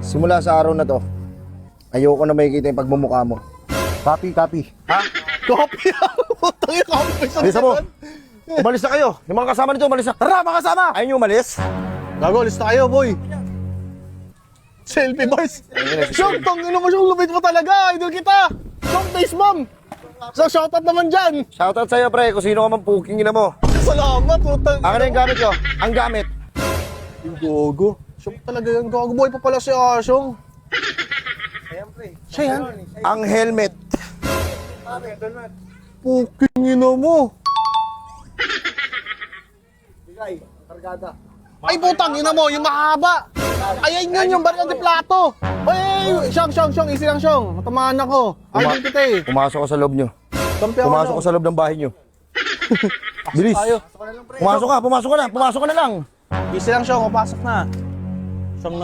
Simula sa araw na to, ayoko na makikita yung pagmumukha mo. Copy. Ha? Copy? Putang ina, copy. Alisa mo. Umalis na kayo. Yung mga kasama nito, umalis na. Tara, mga kasama! Ayaw nyo umalis? Gago, alis na kayo, boy. Selfie boys. Siyong, tangin mo siyang lupit mo talaga. Idol kita. Siyong, face bomb. So, shoutout naman dyan. Shoutout sa'yo, pre, kung sino ka man puking ina mo. Salamat, putang. Akin na yung gamit ko. Ang gamit. Yung gogo. Siyong talaga yung gogo. Boy pa pala si Asyong. Siya yan. Ang helmet. Puking ina mo. Ay, putang ina mo, yung mahaba. Ay, yun yung baril de plato. Ay, Siyong, easy lang, Siyong. Matamaan ako. Idol kita eh. Pumasok ko sa loob nyo. Kampi ako, Pumasok ko Siyong. sa loob ng bahay nyo. Bilis. Tayo. Pumasok ka na lang. Easy lang, Siyong. Papasok na. Siyong,